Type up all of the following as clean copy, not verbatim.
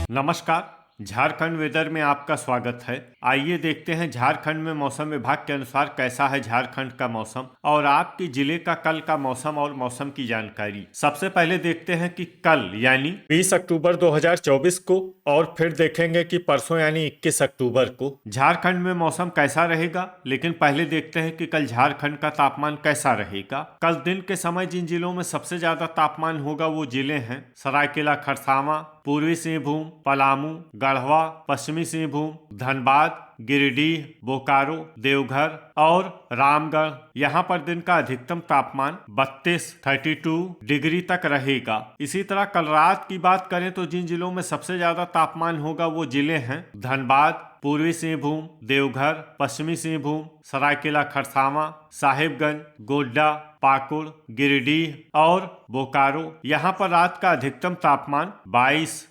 नमस्कार। झारखंड वेदर में आपका स्वागत है। आइए देखते हैं झारखंड में मौसम विभाग के अनुसार कैसा है झारखंड का मौसम और आपके जिले का कल का मौसम और मौसम की जानकारी। सबसे पहले देखते हैं कि कल यानी 20 अक्टूबर 2024 को और फिर देखेंगे कि परसों यानी 21 अक्टूबर को झारखंड में मौसम कैसा रहेगा। लेकिन पहले देखते हैं कि कल झारखंड का तापमान कैसा रहेगा। कल दिन के समय जिन जिलों में सबसे ज्यादा तापमान होगा वो जिले हैं सरायकेला, खरसावां, पूर्वी सिंहभूम, पलामू, गढ़वा, पश्चिमी सिंहभूम, धनबाद, गिरिडीह, बोकारो, देवघर और रामगढ़। यहाँ पर दिन का अधिकतम तापमान 32 डिग्री तक रहेगा। इसी तरह कल रात की बात करें तो जिन जिलों में सबसे ज्यादा तापमान होगा वो जिले हैं धनबाद, पूर्वी सिंहभूम, देवघर, पश्चिमी सिंहभूम, सरायकेला खरसावां, साहिबगंज, गोड्डा, पाकुड़, गिरिडीह और बोकारो। यहाँ पर रात का अधिकतम तापमान 22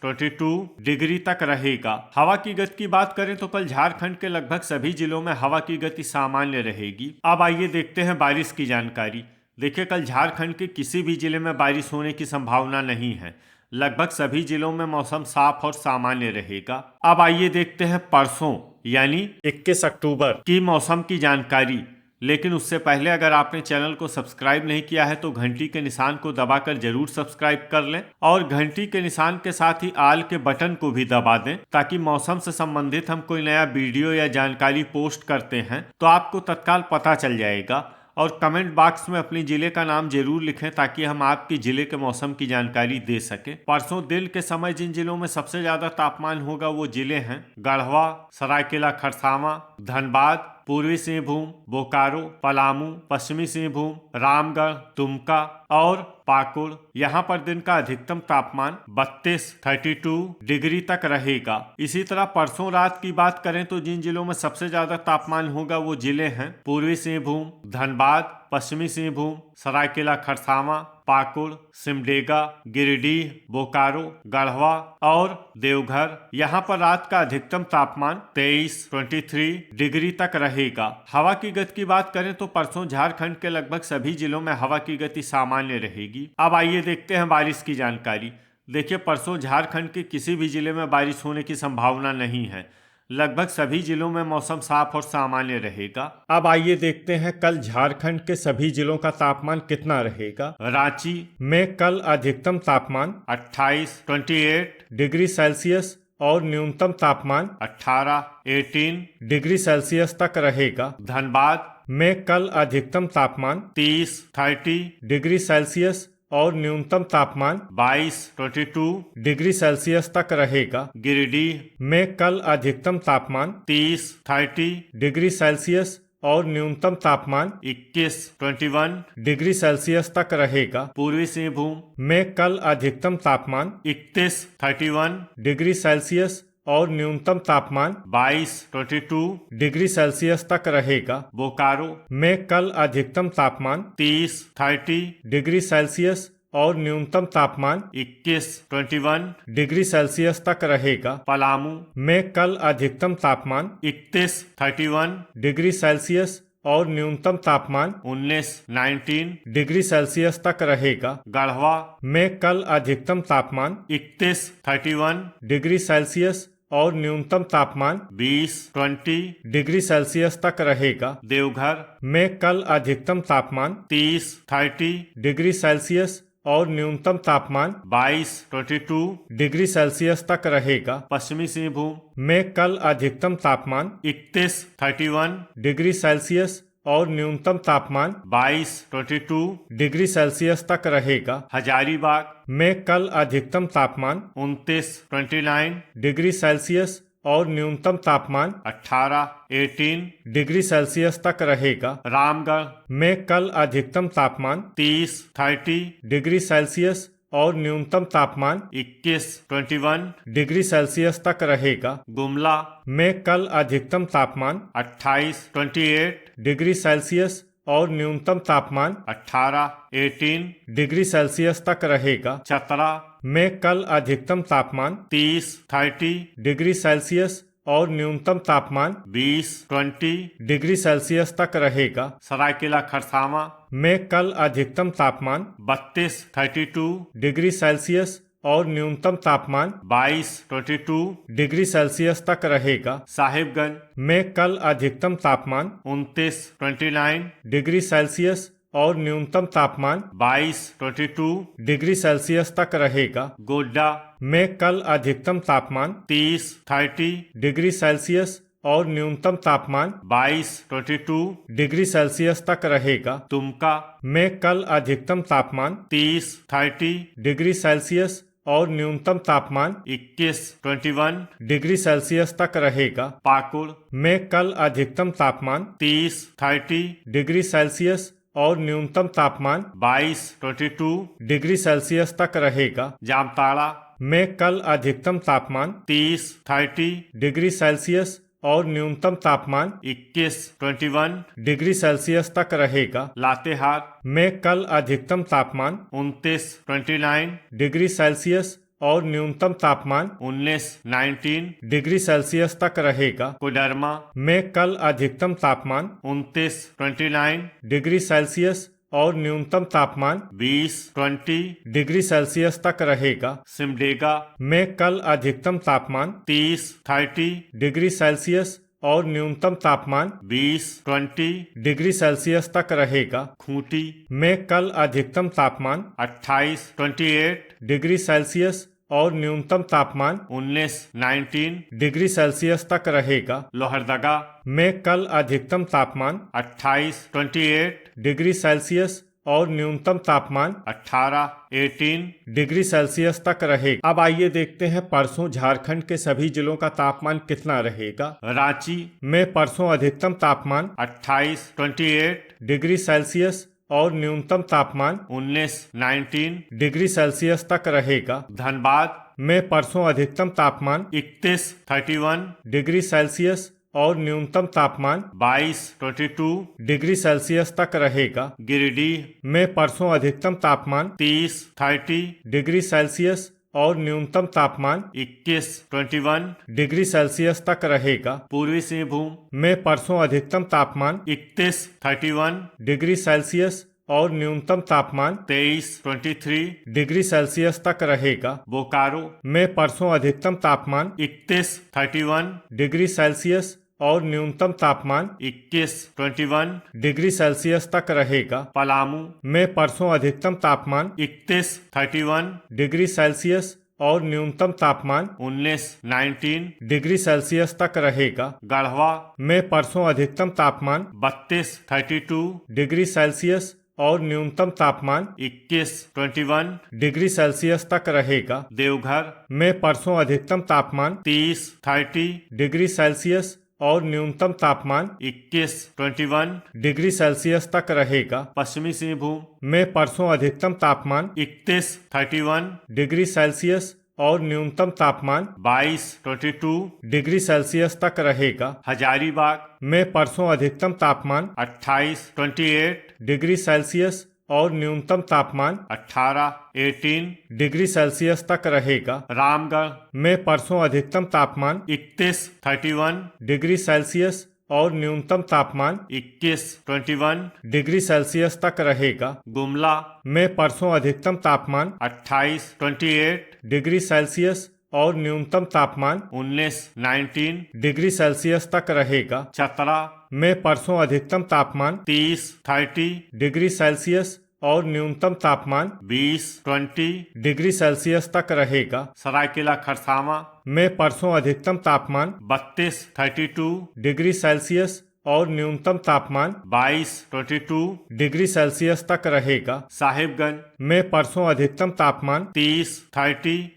डिग्री तक रहेगा। हवा की गति की बात करें तो कल झारखंड के लगभग सभी जिलों में हवा की गति सामान्य रहेगी। अब आइए देखते हैं बारिश की जानकारी। देखिए, कल झारखंड के किसी भी जिले में बारिश होने की संभावना नहीं है। लगभग सभी जिलों में मौसम साफ और सामान्य रहेगा। अब आइए देखते हैं परसों यानी 21 अक्टूबर की मौसम की जानकारी। लेकिन उससे पहले अगर आपने चैनल को सब्सक्राइब नहीं किया है तो घंटी के निशान को दबाकर जरूर सब्सक्राइब कर लें और घंटी के निशान के साथ ही आल के बटन को भी दबा दें ताकि मौसम से संबंधित हम कोई नया वीडियो या जानकारी पोस्ट करते हैं तो आपको तत्काल पता चल जाएगा। और कमेंट बॉक्स में अपने जिले का नाम जरूर लिखें ताकि हम आपके जिले के मौसम की जानकारी दे सकें। परसों दिन के समय जिन जिलों में सबसे ज्यादा तापमान होगा वो जिले हैं गढ़वा, सरायकेला खरसावां, धनबाद, पूर्वी सिंहभूम, बोकारो, पलामू, पश्चिमी सिंहभूम, रामगढ़, दुमका और पाकुड़। यहाँ पर दिन का अधिकतम तापमान 32 डिग्री तक रहेगा। इसी तरह परसों रात की बात करें तो जिन जिलों में सबसे ज्यादा तापमान होगा वो जिले हैं पूर्वी सिंहभूम, धनबाद, पश्चिमी सिंहभूम, सरायकेला खरसावां, पाकुड़, सिमडेगा, गिरिडीह, बोकारो, गढ़वा और देवघर। यहाँ पर रात का अधिकतम तापमान 23 डिग्री तक रहेगा। हवा की गति की बात करें तो परसों झारखंड के लगभग सभी जिलों में हवा की गति सामान्य रहेगी। अब आइए देखते हैं बारिश की जानकारी। देखिए, परसों झारखंड के किसी भी जिले में बारिश होने की संभावना नहीं है। लगभग सभी जिलों में मौसम साफ और सामान्य रहेगा। अब आइए देखते हैं कल झारखंड के सभी जिलों का तापमान कितना रहेगा। रांची में कल अधिकतम तापमान 28 डिग्री सेल्सियस और न्यूनतम तापमान 18 डिग्री सेल्सियस तक रहेगा। धनबाद में कल अधिकतम तापमान 30 डिग्री सेल्सियस और न्यूनतम तापमान 22 डिग्री सेल्सियस तक रहेगा। गिरिडीह में कल अधिकतम तापमान 30 डिग्री सेल्सियस और न्यूनतम तापमान 21 डिग्री सेल्सियस तक रहेगा। पूर्वी सिंहभूम में कल अधिकतम तापमान 31 डिग्री सेल्सियस और न्यूनतम तापमान 22 डिग्री सेल्सियस तक रहेगा। बोकारो में कल अधिकतम तापमान 30 डिग्री सेल्सियस और न्यूनतम तापमान 21 डिग्री सेल्सियस तक रहेगा। पलामू में कल अधिकतम तापमान 31 डिग्री सेल्सियस और न्यूनतम तापमान 19 डिग्री सेल्सियस तक रहेगा। गढ़वा में कल अधिकतम तापमान 31 डिग्री सेल्सियस और न्यूनतम तापमान 20 डिग्री सेल्सियस तक रहेगा। देवघर में कल अधिकतम तापमान 30 डिग्री सेल्सियस और न्यूनतम तापमान 22 डिग्री सेल्सियस तक रहेगा। पश्चिमी सिंहभूम में कल अधिकतम तापमान 31 डिग्री सेल्सियस और न्यूनतम तापमान 22 डिग्री सेल्सियस तक रहेगा। हजारीबाग में कल अधिकतम तापमान 29 डिग्री सेल्सियस और न्यूनतम तापमान 18 डिग्री सेल्सियस तक रहेगा। रामगढ़ में कल अधिकतम तापमान 30 डिग्री सेल्सियस और न्यूनतम तापमान 21 डिग्री सेल्सियस तक रहेगा। गुमला में कल अधिकतम तापमान 28 डिग्री सेल्सियस और न्यूनतम तापमान 18 डिग्री सेल्सियस तक रहेगा। चतरा में कल अधिकतम तापमान 30 डिग्री सेल्सियस और न्यूनतम तापमान 20 डिग्री सेल्सियस तक रहेगा। सरायकेला खरसावां में कल अधिकतम तापमान 32 डिग्री सेल्सियस और न्यूनतम तापमान 22 डिग्री सेल्सियस तक रहेगा। साहिबगंज में कल अधिकतम तापमान 29 डिग्री सेल्सियस और न्यूनतम तापमान 22 डिग्री सेल्सियस तक रहेगा। गोड्डा में कल अधिकतम तापमान 30 डिग्री सेल्सियस और न्यूनतम तापमान 22 डिग्री सेल्सियस तक रहेगा। दुमका में कल अधिकतम तापमान 30 डिग्री सेल्सियस और न्यूनतम तापमान 21 डिग्री सेल्सियस तक रहेगा। पाकुड़ में कल अधिकतम तापमान 30 डिग्री सेल्सियस और न्यूनतम तापमान 22 डिग्री सेल्सियस तक रहेगा। जामताड़ा में कल अधिकतम तापमान 30 डिग्री सेल्सियस और न्यूनतम तापमान 21 डिग्री सेल्सियस तक रहेगा। लातेहार में कल अधिकतम तापमान 29 डिग्री सेल्सियस और न्यूनतम तापमान 19 डिग्री सेल्सियस तक रहेगा। कोडरमा में कल अधिकतम तापमान 29 डिग्री सेल्सियस और न्यूनतम तापमान 20 डिग्री सेल्सियस तक रहेगा। सिमडेगा में कल अधिकतम तापमान 30 डिग्री सेल्सियस और न्यूनतम तापमान 20 डिग्री सेल्सियस तक रहेगा। खूंटी में कल अधिकतम तापमान 28 डिग्री सेल्सियस और न्यूनतम तापमान 19 डिग्री सेल्सियस तक रहेगा। लोहरदगा में कल अधिकतम तापमान 28 डिग्री सेल्सियस और न्यूनतम तापमान 18 डिग्री सेल्सियस तक रहेगा। अब आइए देखते हैं परसों झारखंड के सभी जिलों का तापमान कितना रहेगा। रांची में परसों अधिकतम तापमान 28 डिग्री सेल्सियस और न्यूनतम तापमान 19 डिग्री सेल्सियस तक रहेगा। धनबाद में परसों अधिकतम तापमान 31 डिग्री सेल्सियस और न्यूनतम तापमान 22 डिग्री सेल्सियस तक रहेगा। गिरिडीह में परसों अधिकतम तापमान 30 डिग्री सेल्सियस और न्यूनतम तापमान 21 डिग्री सेल्सियस तक रहेगा। पूर्वी सिंहभूम में परसों अधिकतम तापमान 31 डिग्री सेल्सियस और न्यूनतम तापमान 23 डिग्री सेल्सियस तक रहेगा। बोकारो में परसों अधिकतम तापमान 31 डिग्री सेल्सियस और न्यूनतम तापमान 21 डिग्री सेल्सियस तक रहेगा। पलामू में परसों अधिकतम तापमान 31 डिग्री सेल्सियस और न्यूनतम तापमान 19 डिग्री सेल्सियस तक रहेगा। गढ़वा में परसों अधिकतम तापमान 32 डिग्री सेल्सियस और न्यूनतम तापमान 21 डिग्री सेल्सियस तक रहेगा। देवघर में परसों अधिकतम तापमान 30 डिग्री सेल्सियस और न्यूनतम तापमान 21 डिग्री सेल्सियस तक रहेगा। पश्चिमी सिंहभूम में परसों अधिकतम तापमान 31 डिग्री सेल्सियस और न्यूनतम तापमान 22 डिग्री सेल्सियस तक रहेगा। हजारीबाग में परसों अधिकतम तापमान 28 डिग्री सेल्सियस और न्यूनतम तापमान 18 डिग्री सेल्सियस तक रहेगा। रामगढ़ में परसों अधिकतम तापमान 31 डिग्री सेल्सियस और न्यूनतम तापमान 21 डिग्री सेल्सियस तक रहेगा। गुमला में परसों अधिकतम तापमान 28 डिग्री सेल्सियस और न्यूनतम तापमान 19 डिग्री सेल्सियस तक रहेगा। चतरा में परसों अधिकतम तापमान 30 डिग्री सेल्सियस और न्यूनतम तापमान 20 डिग्री सेल्सियस तक रहेगा। सरायकेला खरसावां में परसों अधिकतम तापमान 32 डिग्री सेल्सियस और न्यूनतम तापमान 22 डिग्री सेल्सियस तक रहेगा। साहिबगंज में परसों अधिकतम तापमान 30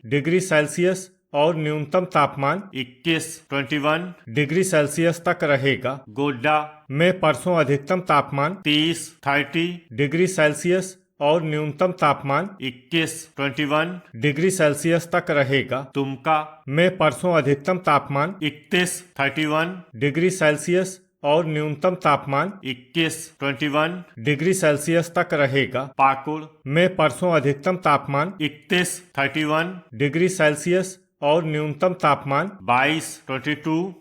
डिग्री सेल्सियस और न्यूनतम तापमान 21 डिग्री सेल्सियस तक रहेगा। गोड्डा में परसों अधिकतम तापमान 30 डिग्री सेल्सियस और न्यूनतम तापमान 21 डिग्री सेल्सियस तक रहेगा। दुमका में परसों अधिकतम तापमान 31 डिग्री सेल्सियस और न्यूनतम तापमान 21 डिग्री सेल्सियस तक रहेगा। पाकुड़ में परसों अधिकतम तापमान 31 डिग्री सेल्सियस और न्यूनतम तापमान 22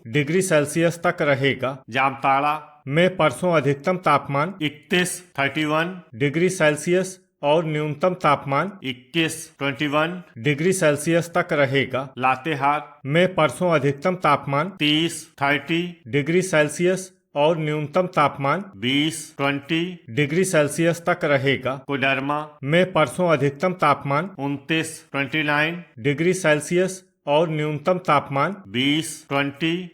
डिग्री सेल्सियस तक रहेगा। जामताड़ा में परसों अधिकतम तापमान 31 डिग्री सेल्सियस और न्यूनतम तापमान 21 डिग्री सेल्सियस तक रहेगा। लातेहार में परसों अधिकतम तापमान 30 डिग्री सेल्सियस और न्यूनतम तापमान 20 डिग्री सेल्सियस तक रहेगा। कोडरमा में परसों अधिकतम तापमान 29 डिग्री सेल्सियस और न्यूनतम तापमान 20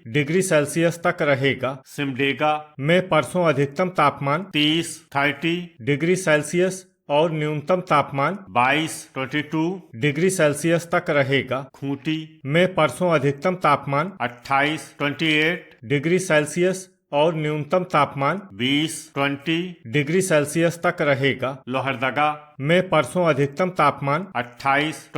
डिग्री सेल्सियस तक रहेगा। सिमडेगा में परसों अधिकतम तापमान 30 डिग्री सेल्सियस और न्यूनतम तापमान 22 डिग्री सेल्सियस तक रहेगा। खूंटी में परसों अधिकतम तापमान 28 डिग्री सेल्सियस और न्यूनतम तापमान 20 डिग्री सेल्सियस तक रहेगा। लोहरदगा में परसों अधिकतम तापमान 28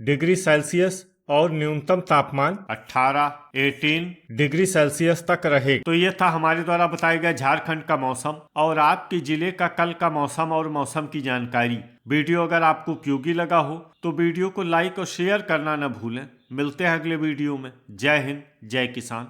डिग्री सेल्सियस और न्यूनतम तापमान 18 डिग्री सेल्सियस तक रहेगा। तो ये था हमारे द्वारा बताया गया झारखंड का मौसम और आपके जिले का कल का मौसम और मौसम की जानकारी। वीडियो अगर आपको उपयोगी लगा हो तो वीडियो को लाइक और शेयर करना न भूलें। मिलते हैं अगले वीडियो में। जय हिंद, जय किसान।